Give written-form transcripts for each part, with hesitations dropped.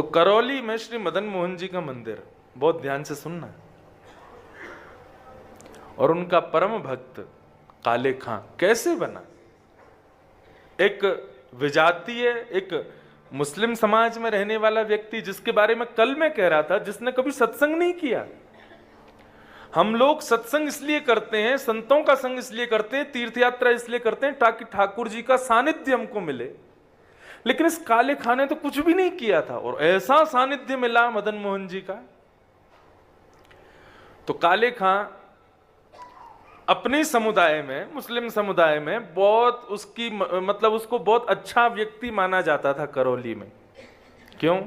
तो करौली में श्री मदन मोहन जी का मंदिर, बहुत ध्यान से सुनना, और उनका परम भक्त काले खां कैसे बना। एक विजातीय, एक मुस्लिम समाज में रहने वाला व्यक्ति, जिसके बारे में कल मैं कह रहा था, जिसने कभी सत्संग नहीं किया। हम लोग सत्संग इसलिए करते हैं, संतों का संग इसलिए करते हैं, तीर्थ यात्रा इसलिए करते हैं ताकि ठाकुर जी का सानिध्य हमको मिले। लेकिन इस काले खां ने तो कुछ भी नहीं किया था, और ऐसा सानिध्य मिला मदन मोहन जी का। तो काले खां अपने समुदाय में, मुस्लिम समुदाय में बहुत उसकी मतलब उसको बहुत अच्छा व्यक्ति माना जाता था करौली में। क्यों?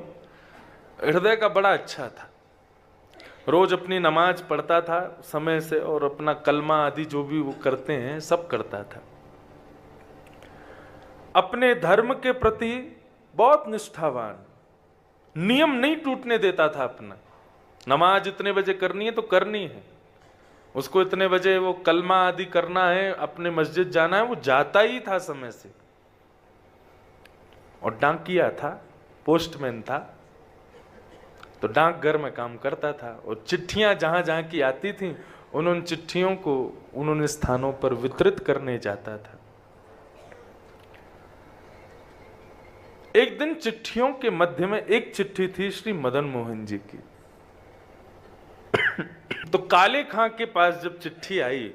हृदय का बड़ा अच्छा था, रोज अपनी नमाज पढ़ता था समय से, और अपना कलमा आदि जो भी वो करते हैं सब करता था। अपने धर्म के प्रति बहुत निष्ठावान, नियम नहीं टूटने देता था अपना। नमाज इतने बजे करनी है तो करनी है, उसको इतने बजे वो कलमा आदि करना है, अपने मस्जिद जाना है, वो जाता ही था समय से। और डाकिया था, पोस्टमैन था, तो डाकघर में काम करता था, और चिट्ठियां जहां जहां की आती थी उन चिट्ठियों को उन्होंने स्थानों पर वितरित करने जाता था। एक दिन चिट्ठियों के मध्य में एक चिट्ठी थी श्री मदन मोहन जी की। तो काले खां के पास जब चिट्ठी आई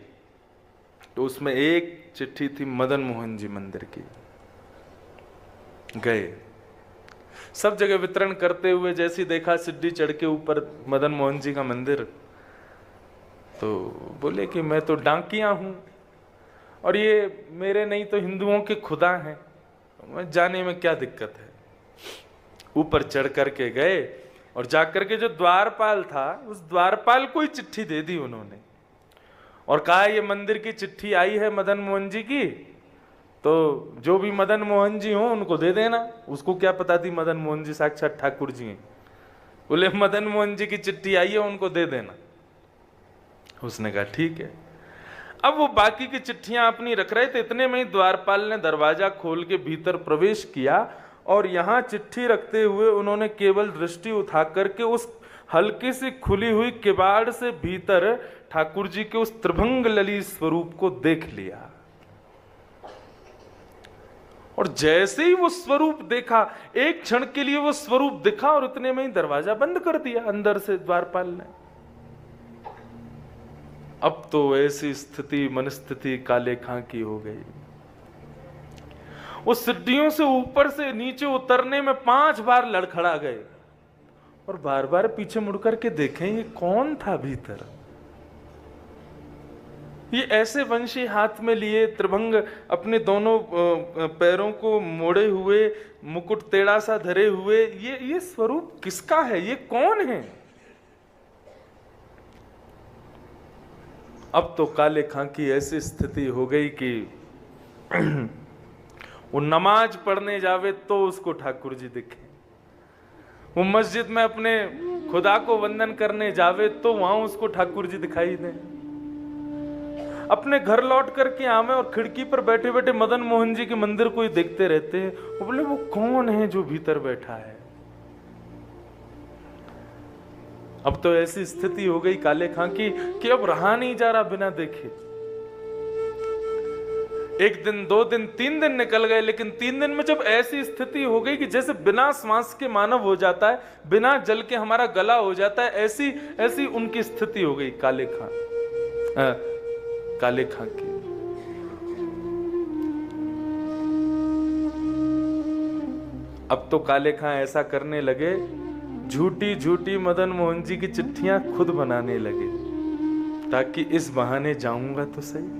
तो उसमें एक चिट्ठी थी मदन मोहन जी मंदिर की। गए, सब जगह वितरण करते हुए, जैसी देखा सीढ़ी चढ़ के ऊपर मदन मोहन जी का मंदिर, तो बोले कि मैं तो डाकिया हूं और ये मेरे नहीं तो हिंदुओं के खुदा हैं, मैं जाने में क्या दिक्कत है। ऊपर चढ़ करके गए और जाकर के जो द्वारपाल था, उस द्वारपाल को ही चिट्ठी दे दी उन्होंने, और कहा ये मंदिर की चिट्ठी आई है मदन मोहन जी की, तो जो भी मदन मोहन जी हो उनको दे देना। उसको क्या पता थी मदन मोहन जी साक्षात ठाकुर जी हैं। बोले मदन मोहन जी की चिट्ठी आई है, उनको दे देना। उसने कहा ठीक है। अब वो बाकी की चिट्ठियां अपनी रख रहे थे, इतने में ही द्वारपाल ने दरवाजा खोल के भीतर प्रवेश किया, और यहां चिट्ठी रखते हुए उन्होंने केवल दृष्टि उठा करके उस हल्की सी खुली हुई किवाड़ से भीतर ठाकुर जी के उस त्रिभंग ललित स्वरूप को देख लिया। और जैसे ही वो स्वरूप देखा, एक क्षण के लिए वो स्वरूप दिखा, और इतने में ही दरवाजा बंद कर दिया अंदर से द्वारपाल ने। अब तो ऐसी स्थिति, मनस्थिति काले खां की हो गई। वो सीढ़ियों से ऊपर से नीचे उतरने में 5 बार लड़खड़ा गए, और बार बार पीछे मुड़कर के देखें ये कौन था भीतर। ये ऐसे वंशी हाथ में लिए, त्रिभंग अपने दोनों पैरों को मोड़े हुए, मुकुट टेढ़ा सा धरे हुए, ये स्वरूप किसका है, ये कौन है। अब तो काले खां की ऐसी स्थिति हो गई कि वो नमाज पढ़ने जावे तो उसको ठाकुर जी दिखे, वो मस्जिद में अपने खुदा को वंदन करने जावे तो वहां उसको ठाकुर जी दिखाई दे, अपने घर लौट करके आवे और खिड़की पर बैठे बैठे मदन मोहन जी के मंदिर को ही देखते रहते हैं। वो बोले वो कौन है जो भीतर बैठा है। अब तो ऐसी स्थिति हो गई काले खां की कि अब रहा नहीं जा रहा बिना देखे। 1 दिन, 2 दिन, 3 दिन निकल गए, लेकिन 3 दिन में जब ऐसी स्थिति हो गई कि जैसे बिना श्वास के मानव हो जाता है, बिना जल के हमारा गला हो जाता है, ऐसी उनकी स्थिति हो गई काले खां की। अब तो काले खां ऐसा करने लगे, झूठी झूठी मदन मोहन जी की चिट्ठियां खुद बनाने लगे, ताकि इस बहाने जाऊंगा तो सही।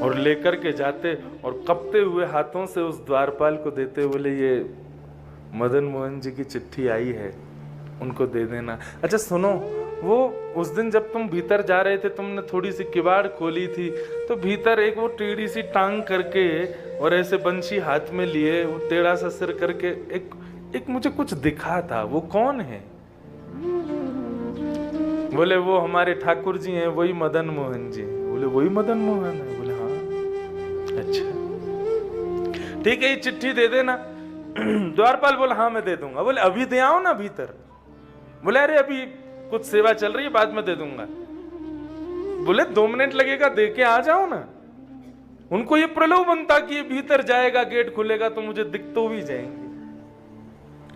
और लेकर के जाते और कपते हुए हाथों से उस द्वारपाल को देते, बोले ये मदन मोहन जी की चिट्ठी आई है, उनको दे देना। अच्छा सुनो, वो उस दिन जब तुम भीतर जा रहे थे, तुमने थोड़ी सी किवाड़ खोली थी, तो भीतर एक वो टेढ़ी सी टांग करके और ऐसे बंशी हाथ में लिए, वो टेढ़ा सा सिर करके एक मुझे कुछ दिखा था, वो कौन है। बोले वो हमारे ठाकुर जी हैं, वही मदन मोहन जी। बोले वही मदन मोहन है। बोले हाँ, अच्छा ठीक है, ये चिट्ठी दे देना। द्वारपाल बोला हाँ मैं दे दूंगा। बोले अभी दे आओ ना भीतर। बोले अरे अभी कुछ सेवा चल रही है, बाद में दे दूंगा। बोले 2 मिनट लगेगा, दे के आ जाओ ना। उनको ये प्रलोभन था कि ये भीतर जाएगा, गेट खुलेगा तो मुझे दिख तो भी जाएंगे।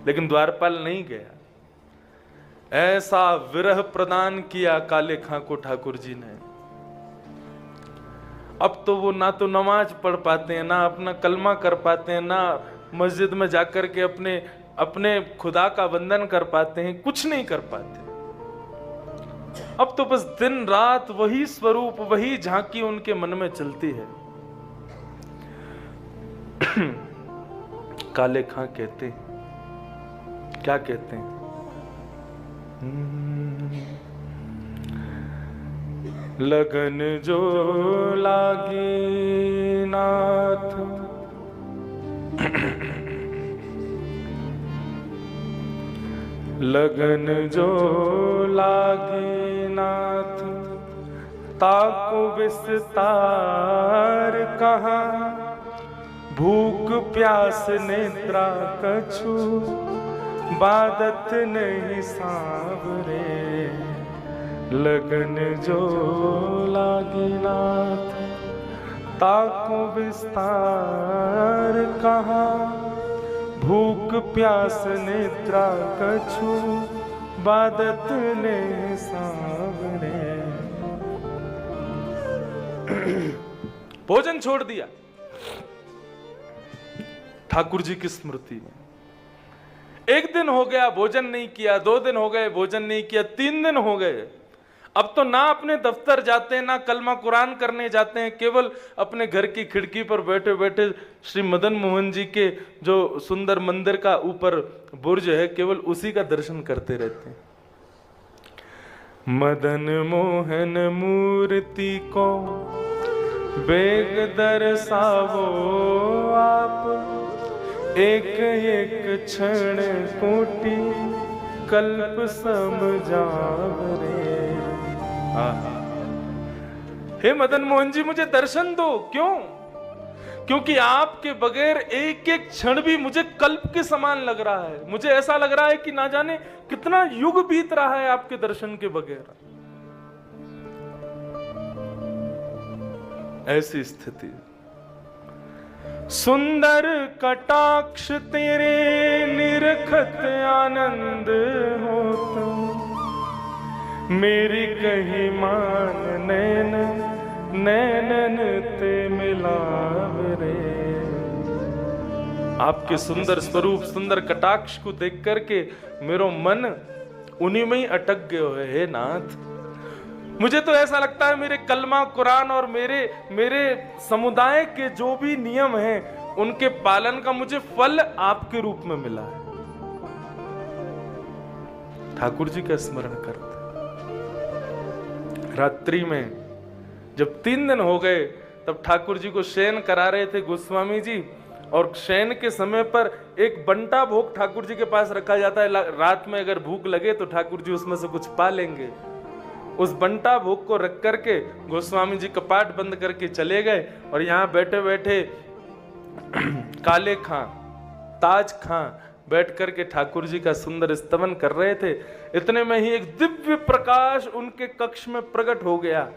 लेकिन द्वारपाल नहीं गया। ऐसा विरह प्रदान किया काले खां को ठाकुर जी ने। अब तो वो ना तो नमाज पढ़ पाते हैं, ना अपना कलमा कर पाते हैं, ना मस्जिद में जाकर के अपने खुदा का वंदन कर पाते हैं, कुछ नहीं कर पाते। अब तो बस दिन रात वही स्वरूप, वही झांकी उनके मन में चलती है। काले खां कहते हैं, क्या कहते हैं? लगन जो लागी नाथ, लगन जो लागी नाथ, ताको विस्तार कहाँ, भूख प्यास नेत्रा कछु, बादत नहीं सांवरे। लगन जो लागी नाथ, ताको विस्तार कहाँ, भूख प्यास नेत्रा कछु, बादत नहीं सांवरे। भोजन छोड़ दिया ठाकुर जी की स्मृति में। 1 दिन हो गया भोजन नहीं किया, 2 दिन हो गए भोजन नहीं किया, 3 दिन हो गए। अब तो ना अपने दफ्तर जाते हैं, ना कलमा कुरान करने जाते हैं, केवल अपने घर की खिड़की पर बैठे बैठे श्री मदन मोहन जी के जो सुंदर मंदिर का ऊपर बुर्ज है, केवल उसी का दर्शन करते रहते हैं। मदन मोहन मूर्ति को बेग दर्शावो आप, एक एक क्षण कोटि कल्प समझावरे। हे मदन मोहन जी मुझे दर्शन दो। क्यों? क्योंकि आपके बगैर एक एक क्षण भी मुझे कल्प के समान लग रहा है। मुझे ऐसा लग रहा है कि ना जाने कितना युग बीत रहा है आपके दर्शन के बगैर। ऐसी स्थिति। सुंदर कटाक्ष तेरे निरखत आनंद होता, मेरी कही मान नैन नैनन ते मिलावरे। आपके सुंदर स्वरूप, सुंदर कटाक्ष को देख करके मेरो मन उन्हीं में ही अटक गयो है। हे नाथ, मुझे तो ऐसा लगता है मेरे कलमा कुरान और मेरे समुदाय के जो भी नियम हैं उनके पालन का मुझे फल आपके रूप में मिला है। ठाकुर जी का स्मरण करते। रात्रि में जब 3 दिन हो गए तब ठाकुर जी को शयन करा रहे थे गोस्वामी जी, और शयन के समय पर एक बंटा भोग ठाकुर जी के पास रखा जाता है। रात में अगर भूख लगे तो ठाकुर जी उसमें से कुछ पा लेंगे। उस बंटा भोग को रख करके गोस्वामी जी कपाट बंद करके चले गए, और यहाँ बैठे बैठे काले खां, ताज खां बैठ करके ठाकुर जी का सुंदर स्तवन कर रहे थे। इतने में ही एक दिव्य प्रकाश उनके कक्ष में प्रकट हो गया।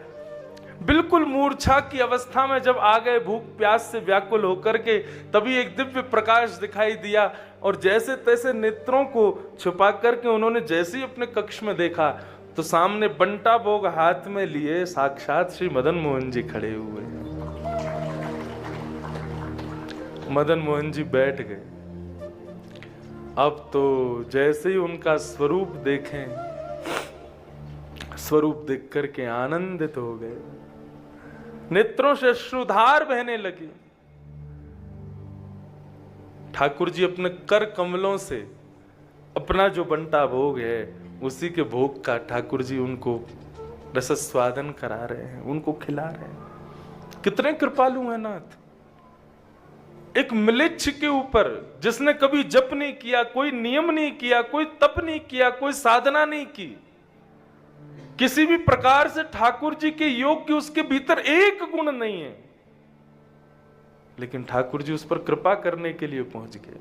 बिल्कुल मूर्छा की अवस्था में जब आ गए, भूख प्यास से व्याकुल होकर के, तभी एक दिव्य प्रकाश दिखाई दिया, और जैसे तैसे नेत्रों को छुपा करके उन्होंने जैसे ही अपने कक्ष में देखा तो सामने बंटा भोग हाथ में लिए साक्षात श्री मदन मोहन जी खड़े हुए हैं। मदन मोहन जी बैठ गए। अब तो जैसे ही उनका स्वरूप देखें, स्वरूप देख करके आनंदित हो गए, नेत्रों से अश्रुधार बहने लगी। ठाकुर जी अपने कर कमलों से अपना जो बंटा भोग है उसी के भोग का ठाकुर जी उनको रसस्वादन करा रहे हैं, उनको खिला रहे हैं। कितने कृपालु हैं नाथ। एक म्लेच्छ के ऊपर जिसने कभी जप नहीं किया, कोई नियम नहीं किया, कोई तप नहीं किया, कोई साधना नहीं की, किसी भी प्रकार से ठाकुर जी के योग की उसके भीतर एक गुण नहीं है, लेकिन ठाकुर जी उस पर कृपा करने के लिए पहुंच गए।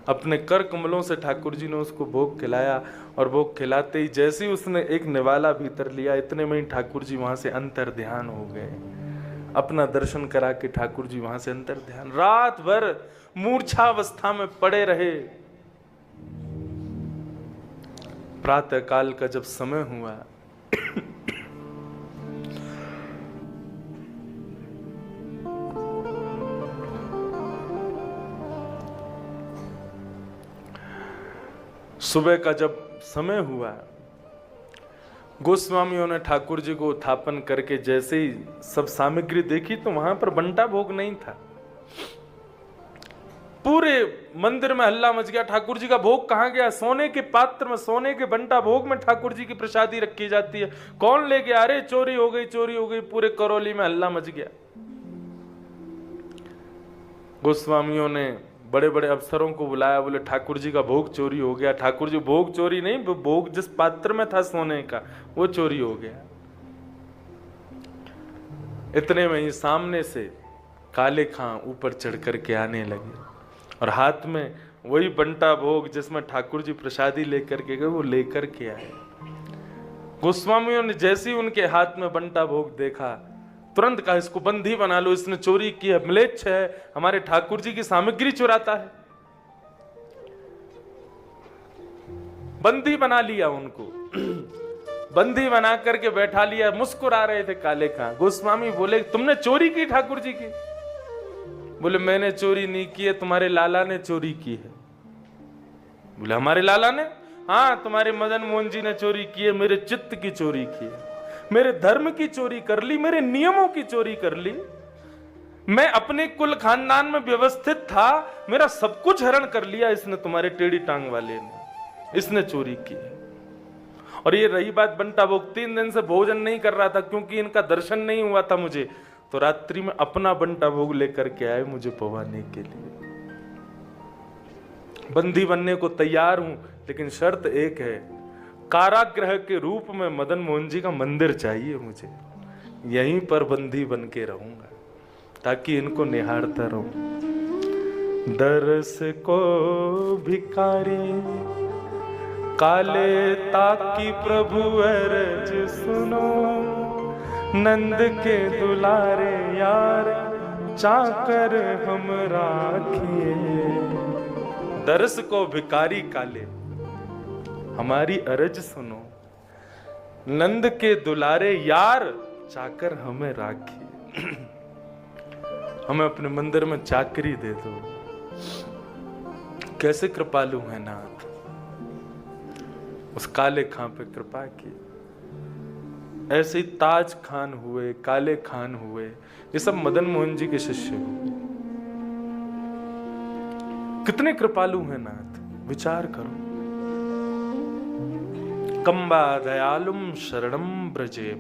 अपने कर कमलों से ठाकुर जी ने उसको भोग खिलाया, और भोग खिलाते ही जैसे ही उसने एक निवाला भीतर लिया, इतने में ही ठाकुर जी वहां से अंतर ध्यान हो गए। अपना दर्शन करा के ठाकुर जी वहां से अंतर ध्यान, रात भर मूर्छावस्था में पड़े रहे। प्रातः काल का जब समय हुआ, सुबह का जब समय हुआ, गोस्वामियों ने ठाकुर जी को उत्थापन करके जैसे ही सब सामग्री देखी तो वहां पर बंटा भोग नहीं था। पूरे मंदिर में हल्ला मच गया, ठाकुर जी का भोग कहां गया? सोने के पात्र में, सोने के बंटा भोग में ठाकुर जी की प्रसादी रखी जाती है, कौन ले गया? अरे चोरी हो गई, चोरी हो गई। पूरे करौली में हल्ला मच गया। गोस्वामियों ने बड़े बड़े अफसरों को बुलाया, बोले ठाकुर जी का भोग चोरी हो गया। ठाकुर जी, भोग चोरी नहीं, भोग जिस पात्र में था सोने का वो चोरी हो गया। इतने में ही सामने से काले खां ऊपर चढ़ करके आने लगे, और हाथ में वही बंटा भोग जिसमें ठाकुर जी प्रसादी लेकर के गए, वो लेकर के आए। गोस्वामियों ने जैसे ही उनके हाथ में बंटा भोग देखा, तुरंत कहा इसको बंदी बना लो, इसने चोरी की है, म्लेच्छ है, हमारे ठाकुर जी की सामग्री चुराता है। बंदी बना लिया उनको, बंदी बना करके बैठा लिया। मुस्कुरा रहे थे काले खां। गोस्वामी बोले तुमने चोरी की ठाकुर जी की? बोले मैंने चोरी नहीं की है, तुम्हारे लाला ने चोरी की है। बोले हमारे लाला ने? हाँ, तुम्हारे मदन मोहन जी ने चोरी की है, मेरे चित्त की चोरी की है, मेरे धर्म की चोरी कर ली, मेरे नियमों की चोरी कर ली। मैं अपने कुल खानदान में व्यवस्थित था, मेरा सब कुछ हरण कर लिया इसने, तुम्हारे टेढ़ी टांग वाले ने, इसने चोरी की। और ये रही बात बंटा भोग, 3 दिन से भोजन नहीं कर रहा था क्योंकि इनका दर्शन नहीं हुआ था मुझे, तो रात्रि में अपना बंटा भोग लेकर के आए मुझे पवाने के लिए। बंदी बनने को तैयार हूं, लेकिन शर्त एक है, कारागृह के रूप में मदन मोहन जी का मंदिर चाहिए मुझे। यहीं पर बंदी बन के रहूंगा ताकि इनको निहारता रहूं। दरस को भिखारी काले ताकि प्रभु अर्ज सुनो, नंद के दुलारे यार चाकर हम राखिए। दरस को भिखारी काले हमारी अर्ज सुनो, नंद के दुलारे यार चाकर हमें राखिए। हमें अपने मंदिर में चाकरी दे दो। कैसे कृपालु है नाथ। उस काले खां पे कृपा की। ऐसे ही ताज खान हुए, काले खान हुए, ये सब मदन मोहन जी के शिष्य हुए। कितने कृपालु हैं नाथ, विचार करो। कंबा दयालुम शरणम ब्रजेम,